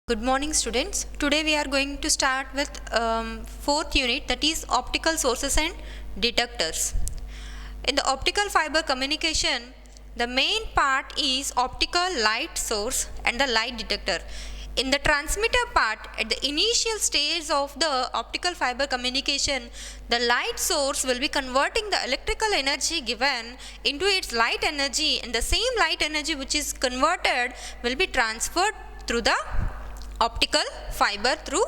Good morning students. Today we are going to start with fourth unit, that is optical sources and detectors. In the optical fiber communication, the main part is optical light source and the light detector. In the transmitter part, at the initial stage of the optical fiber communication, the light source will be converting the electrical energy given into its light energy, and the same light energy which is converted will be transferred through the optical fiber through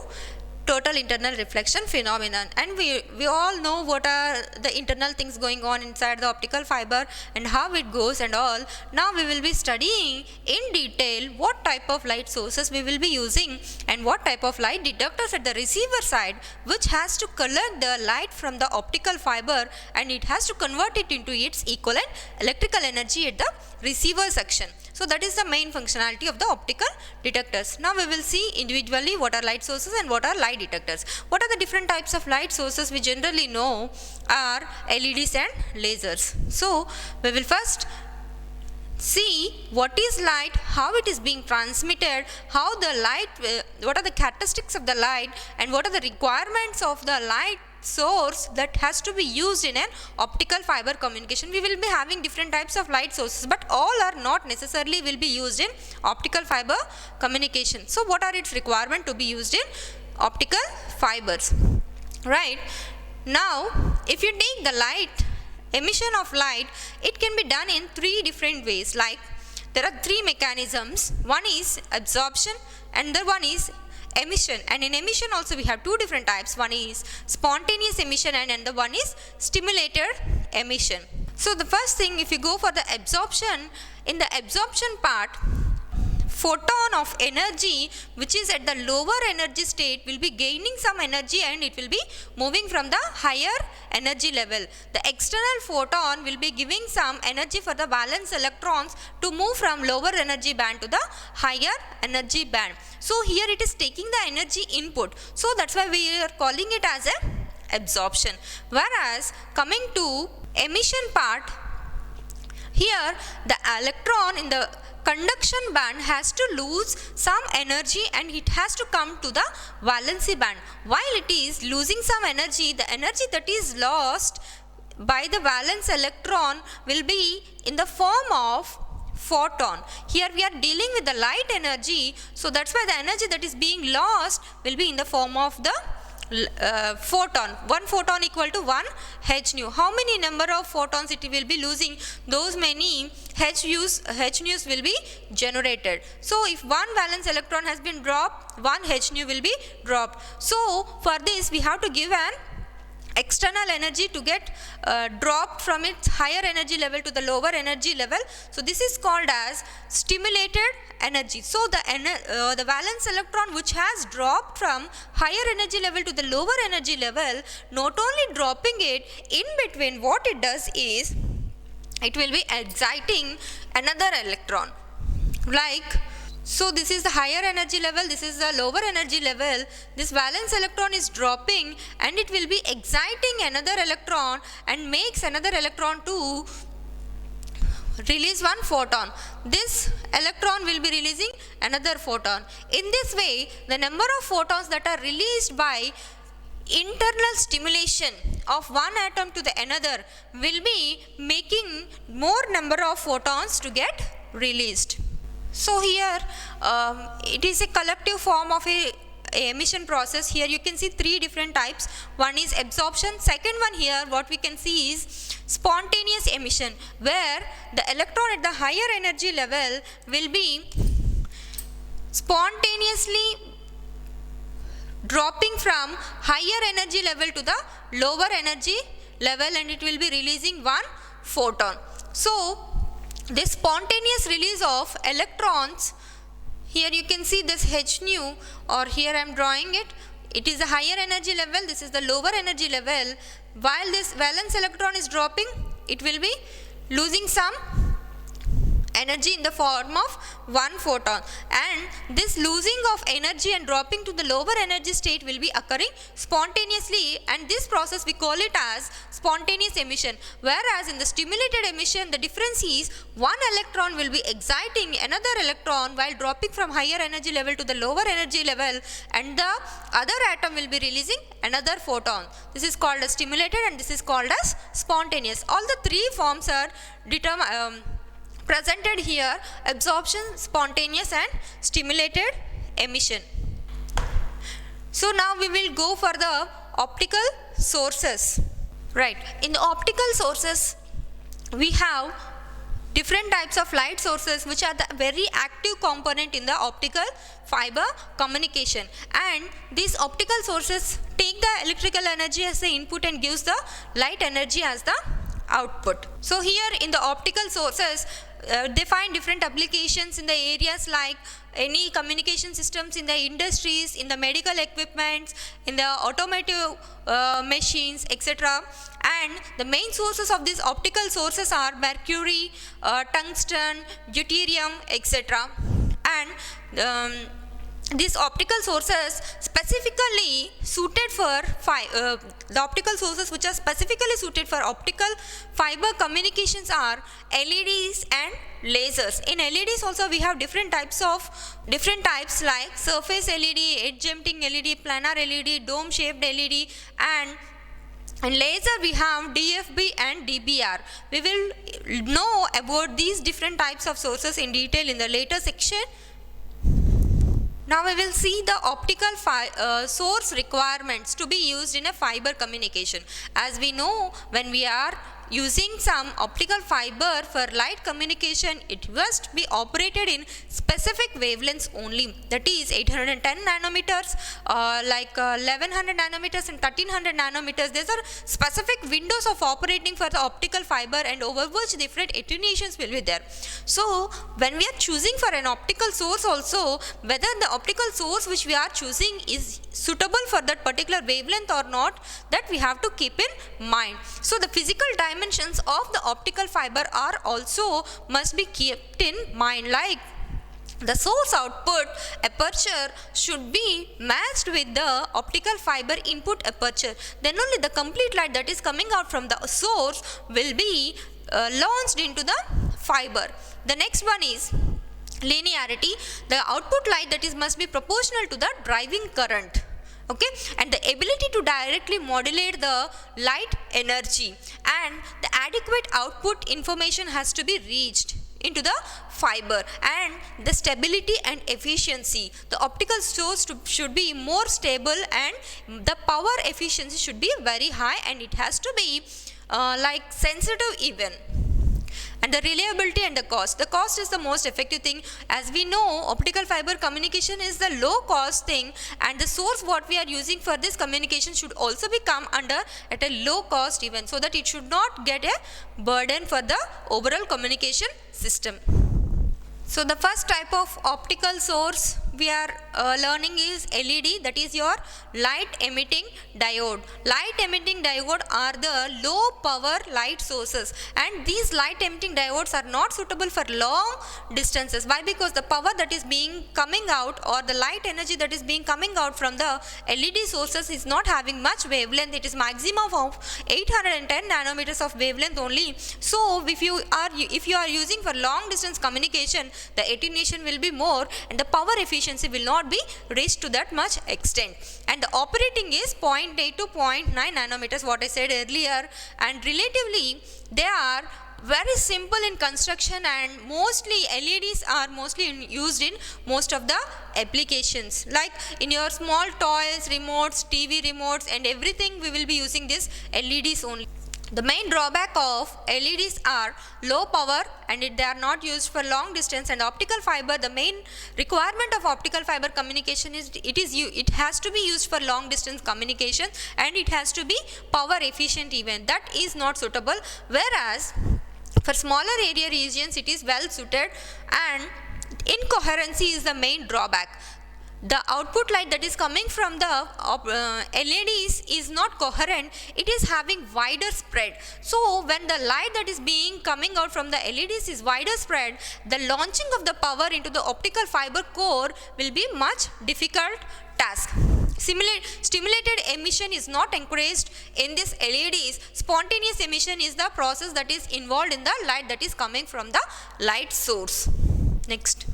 total internal reflection phenomenon. And we all know what are the internal things going on inside the optical fiber and how it goes and all. Now we will be studying in detail what type of light sources we will be using and what type of light detectors at the receiver side, which has to collect the light from the optical fiber and it has to convert it into its equivalent electrical energy at the receiver section. So that is the main functionality of the optical detectors. Now we will see individually what are light sources and what are light detectors. What are the different types of light sources we generally know are LEDs and lasers. So we will first see what is light, how it is being transmitted, how the light, what are the characteristics of the light, and what are the requirements of the light source that has to be used in an optical fiber communication. We will be having different types of light sources, but all are not necessarily will be used in optical fiber communication. So what are its requirement to be used in optical fibers? Right now, if you take the light, emission of light, it can be done in three different ways. Like there are three mechanisms. One is absorption, another one is emission, and in emission also we have two different types. One is spontaneous emission and another one is stimulated emission. So the first thing, if you go for the absorption, in the absorption part, photon of energy which is at the lower energy state will be gaining some energy and it will be moving from the higher energy level. The external photon will be giving some energy for the valence electrons to move from lower energy band to the higher energy band. So here it is taking the energy input. So that's why we are calling it as a absorption. Whereas coming to emission part, here the electron in the conduction band has to lose some energy and it has to come to the valency band. While it is losing some energy, the energy that is lost by the valence electron will be in the form of photon. Here we are dealing with the light energy, so that's why the energy that is being lost will be in the form of the photon. One photon equal to 1 h nu. How many number of photons it will be losing, those many h nu's will be generated. So if one valence electron has been dropped, 1 h nu will be dropped. So for this we have to give an external energy to get dropped from its higher energy level to the lower energy level. So this is called as stimulated energy. So the valence electron which has dropped from higher energy level to the lower energy level, not only dropping it, in between what it does is it will be exciting another electron. So this is the higher energy level, this is the lower energy level. This valence electron is dropping and it will be exciting another electron and makes another electron to release one photon. This electron will be releasing another photon. In this way, the number of photons that are released by internal stimulation of one atom to the another will be making more number of photons to get released. So here it is a collective form of a emission process. Here you can see three different types. One is absorption. Second one here what we can see is spontaneous emission, where the electron at the higher energy level will be spontaneously dropping from higher energy level to the lower energy level and it will be releasing one photon. So this spontaneous release of electrons, here you can see this h nu, or here I am drawing it. It is a higher energy level, this is the lower energy level. While this valence electron is dropping, it will be losing some energy in the form of one photon, and this losing of energy and dropping to the lower energy state will be occurring spontaneously, and this process we call it as spontaneous emission. Whereas in the stimulated emission, the difference is one electron will be exciting another electron while dropping from higher energy level to the lower energy level, and the other atom will be releasing another photon. This is called as stimulated and this is called as spontaneous. All the three forms are presented here: absorption, spontaneous and stimulated emission. So now we will go for the optical sources. Right, in the optical sources we have different types of light sources which are the very active component in the optical fiber communication, and these optical sources take the electrical energy as the input and gives the light energy as the output. So here in the optical sources they find different applications in the areas like any communication systems in the industries, in the medical equipments, in the automotive machines, etc. And the main sources of these optical sources are mercury, tungsten, deuterium, etc. And these optical sources specifically suited for the optical sources which are specifically suited for optical fiber communications are LEDs and lasers. In LEDs also we have different types like surface LED, edge emitting LED, planar LED, dome shaped LED, and in laser we have DFB and DBR. We will know about these different types of sources in detail in the later section. Now we will see the optical source requirements to be used in a fiber communication. As we know, when we are using some optical fiber for light communication, it must be operated in specific wavelengths only, that is 810 nanometers, 1100 nanometers and 1300 nanometers. These are specific windows of operating for the optical fiber, and over which different attenuations will be there. So when we are choosing for an optical source also, whether the optical source which we are choosing is suitable for that particular wavelength or not, that we have to keep in mind. So the physical dimensions of the optical fiber are also must be kept in mind, like the source output aperture should be matched with the optical fiber input aperture. Then only the complete light that is coming out from the source will be launched into the fiber. The next one is linearity. The output light that is must be proportional to the driving current. Okay, and the ability to directly modulate the light energy, and the adequate output information has to be reached into the fiber, and the stability and efficiency. The optical source should be more stable, and the power efficiency should be very high, and it has to be like sensitive even. And the reliability and the cost. The cost is the most effective thing. As we know, optical fiber communication is the low cost thing, and the source what we are using for this communication should also be come under at a low cost even, so that it should not get a burden for the overall communication system. So the first type of optical source we are learning is LED, that is your light emitting diode. Light emitting diode are the low power light sources, and these light emitting diodes are not suitable for long distances. Why? Because the power that is being coming out, or the light energy that is being coming out from the LED sources is not having much wavelength. It is maximum of 810 nanometers of wavelength only. So if you are using for long distance communication, the attenuation will be more, and the power efficiency will not be reached to that much extent. And the operating is 0.8 to 0.9 nanometers, what I said earlier, and relatively they are very simple in construction, and mostly LEDs are used in most of the applications, like in your small toys, remotes, TV remotes and everything. We will be using this LEDs only. The main drawback of LEDs are low power, and they are not used for long distance. And optical fiber, the main requirement of optical fiber communication is it has to be used for long distance communication, and it has to be power efficient even. That is not suitable. Whereas for smaller area regions it is well suited, and incoherency is the main drawback. the output light that is coming from the LEDs is not coherent, it is having wider spread. So when the light that is being coming out from the LEDs is wider spread, the launching of the power into the optical fiber core will be much difficult task. Stimulated emission is not encouraged in this LEDs. Spontaneous emission is the process that is involved in the light that is coming from the light source. Next.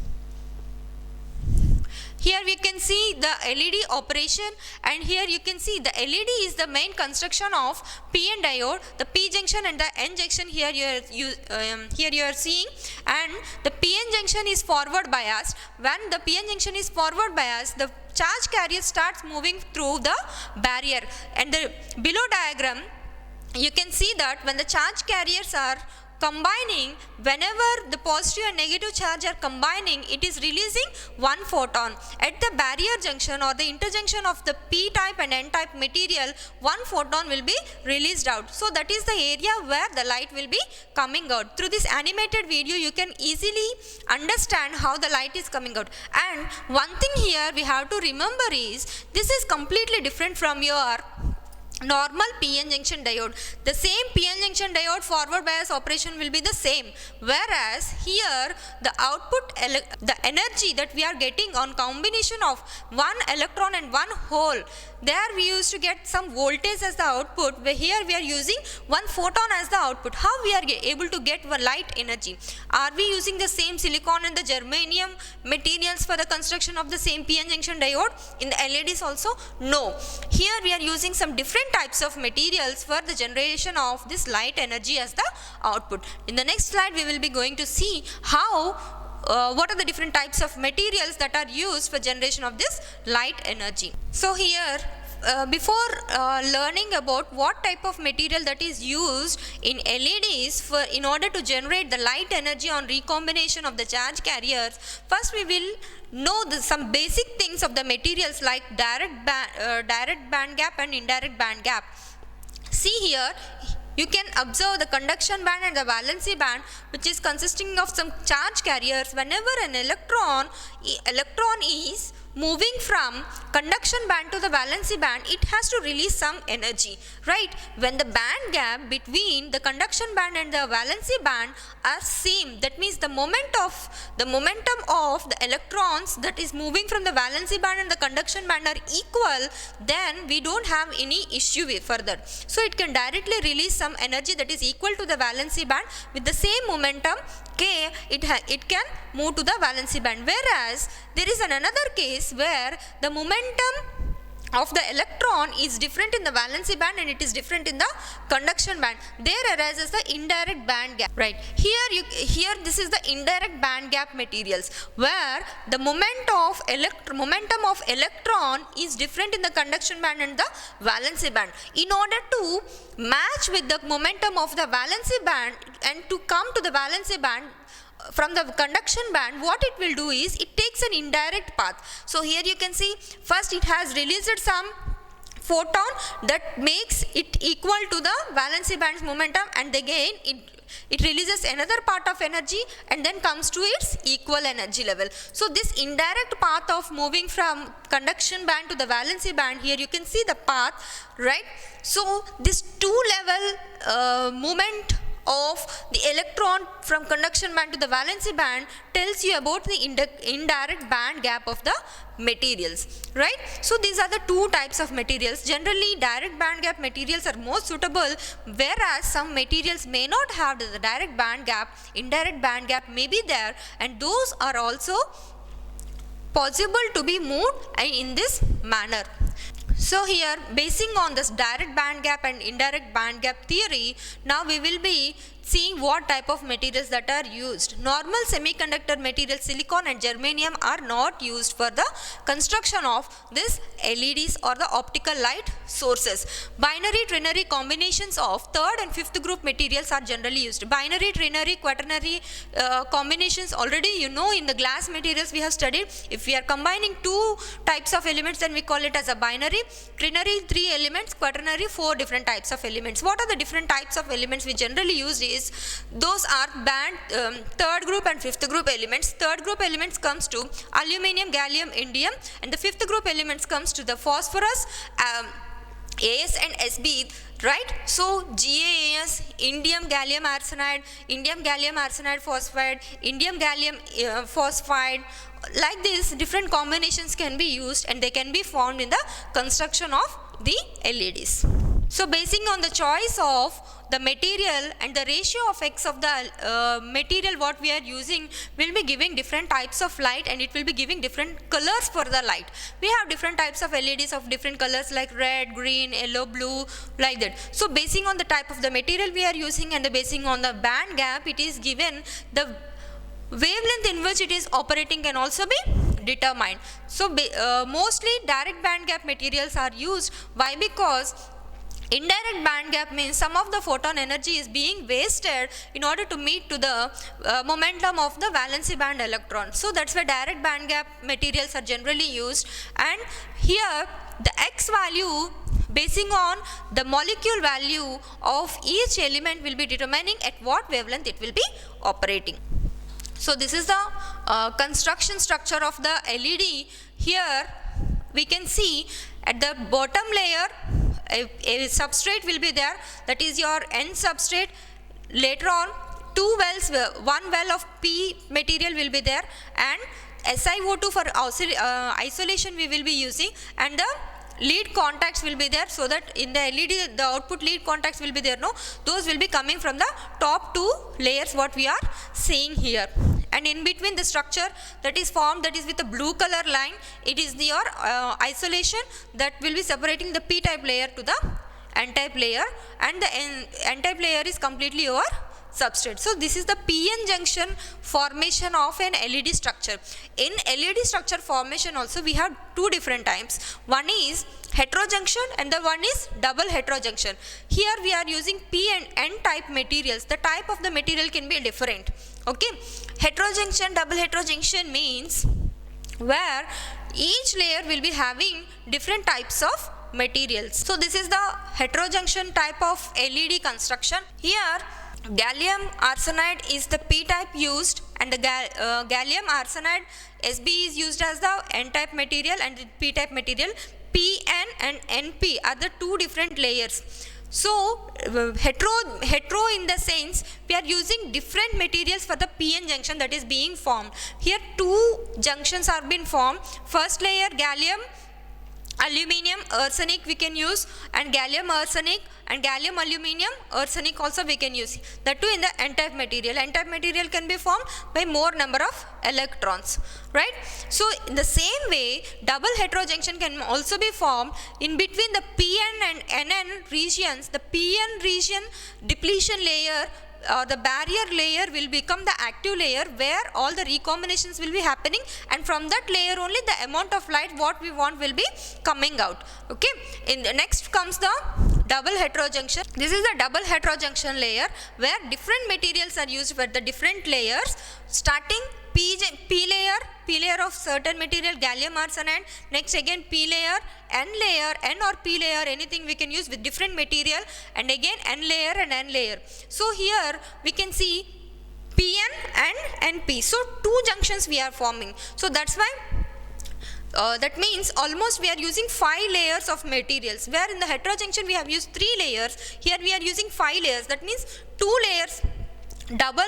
Here we can see the LED operation, and here you can see the LED is the main construction of PN diode, the P junction and the N junction here you are seeing, and the PN junction is forward biased. When the PN junction is forward biased, the charge carrier starts moving through the barrier, and the below diagram you can see that when the charge carriers are combining, whenever the positive and negative charge are combining, it is releasing one photon. At the barrier junction or the interjunction of the P type and N type material, one photon will be released out. So that is the area where the light will be coming out. Through this animated video, you can easily understand how the light is coming out. And one thing here we have to remember is, this is completely different from your normal PN junction diode. The same PN junction diode forward bias operation will be the same, whereas here the output, the energy that we are getting on combination of one electron and one hole, there we used to get some voltage as the output, where here we are using one photon as the output. How we are able to get light energy? Are we using the same silicon and the germanium materials for the construction of the same PN junction diode in the LEDs also? No. Here we are using some different types of materials for the generation of this light energy as the output. In the next slide we will be going to see how what are the different types of materials that are used for generation of this light energy. So here before learning about what type of material that is used in LEDs in order to generate the light energy on recombination of the charge carriers, first we will know some basic things of the materials like direct band gap and indirect band gap. See here, you can observe the conduction band and the valency band, which is consisting of some charge carriers. Whenever an electron is moving from conduction band to the valency band, it has to release some energy, right? When the band gap between the conduction band and the valency band are same, that means the momentum of the electrons that is moving from the valency band and the conduction band are equal, then we don't have any issue with further. So it can directly release some energy that is equal to the valency band with the same momentum K, it can move to the valency band. Whereas there is another case where the momentum of the electron is different in the valency band and it is different in the conduction band. There arises the indirect band gap, right? Here this is the indirect band gap materials, where the momentum of electron is different in the conduction band and the valency band. In order to match with the momentum of the valency band and to come to the valency band from the conduction band, what it will do is it takes an indirect path. So here you can see, first it has released some photon that makes it equal to the valency band's momentum, and again it releases another part of energy and then comes to its equal energy level. So this indirect path of moving from conduction band to the valency band, here you can see the path, right? So this two level movement of the electron from conduction band to the valency band tells you about the indirect band gap of the materials, right? So these are the two types of materials. Generally direct band gap materials are more suitable, whereas some materials may not have the direct band gap. Indirect band gap may be there, and those are also possible to be moved in this manner. So here, basing on this direct band gap and indirect band gap theory, now we will be seeing what type of materials that are used. Normal semiconductor materials, silicon and germanium, are not used for the construction of this LEDs or the optical light sources. Binary ternary combinations of third and fifth group materials are generally used. Binary, ternary, quaternary combinations already you know in the glass materials we have studied. If we are combining two types of elements, then we call it as a binary. Ternary 3 elements, quaternary 4 different types of elements. What are the different types of elements we generally use is those are band third group and fifth group elements. Third group elements comes to aluminum, gallium, indium, and the fifth group elements comes to the phosphorus, AS and SB, right? So GaAs, indium gallium arsenide, indium gallium arsenide phosphide, indium gallium phosphide, like this different combinations can be used and they can be formed in the construction of the LEDs. So basing on the choice of the material and the ratio of X of the material what we are using will be giving different types of light, and it will be giving different colors for the light. We have different types of LEDs of different colors like red, green, yellow, blue, like that. So basing on the type of the material we are using and the basing on the band gap, it is given the wavelength in which it is operating can also be determined. So mostly direct band gap materials are used. Why? Because indirect band gap means some of the photon energy is being wasted in order to meet to the momentum of the valency band electron. So that's why direct band gap materials are generally used, and here the X value basing on the molecule value of each element will be determining at what wavelength it will be operating. So this is the construction structure of the LED. Here we can see at the bottom layer a substrate will be there, that is your N substrate. Later on two wells, one well of P material will be there, and SiO2 for isolation we will be using, and the lead contacts will be there, so that in the LED the output lead contacts will be there, no, those will be coming from the top two layers what we are seeing here. And in between the structure that is formed, that is with a blue color line, it is your isolation that will be separating the P type layer to the N type layer, and the N type layer is completely your substrate. So this is the PN junction formation of an LED structure. In LED structure formation also we have two different types. One is heterojunction and the one is double heterojunction. Here we are using P and N type materials. The type of the material can be different. Okay, heterojunction, double heterojunction means where each layer will be having different types of materials. So this is the heterojunction type of LED construction. Here gallium arsenide is the P type used, and the gallium arsenide SB is used as the N type material, and the P type material PN and NP are the two different layers. So hetero in the sense we are using different materials for the PN junction that is being formed. Here two junctions are being formed. First layer gallium, aluminum, arsenic we can use, and gallium arsenic and gallium aluminum arsenic also we can use. That too in the N type material. N type material can be formed by more number of electrons, right? So in the same way double heterojunction can also be formed in between the PN and NN regions. The PN region depletion layer, the barrier layer will become the active layer where all the recombinations will be happening, and from that layer only the amount of light what we want will be coming out. Okay, in the next comes the double heterojunction. This is the double heterojunction layer where different materials are used for the different layers, starting P layer of certain material gallium arsenide, next again P layer, N or P layer, anything we can use with different material, and again N layer and N layer. So here we can see PN and NP. So two junctions we are forming. So that's why that means almost we are using 5 layers of materials, where in the heterojunction we have used 3 layers. Here we are using 5 layers. That means 2 layers. Double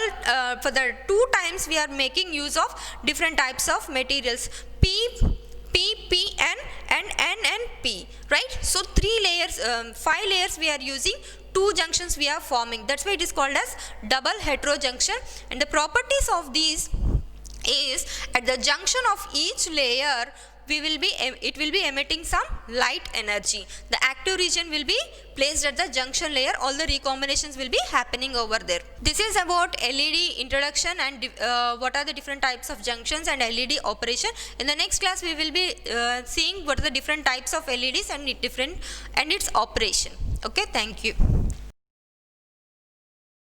for the 2 times we are making use of different types of materials, P, N and N and P, right? So 3 layers, 5 layers we are using, 2 junctions we are forming. That's why it is called as double heterojunction. And the properties of these is at the junction of each layer it will be emitting some light energy. The active region will be placed at the junction layer. All the recombinations will be happening over there. This is about LED introduction and what are the different types of junctions and LED operation. In the next class we will be seeing what are the different types of LEDs and its operation. Okay, thank you.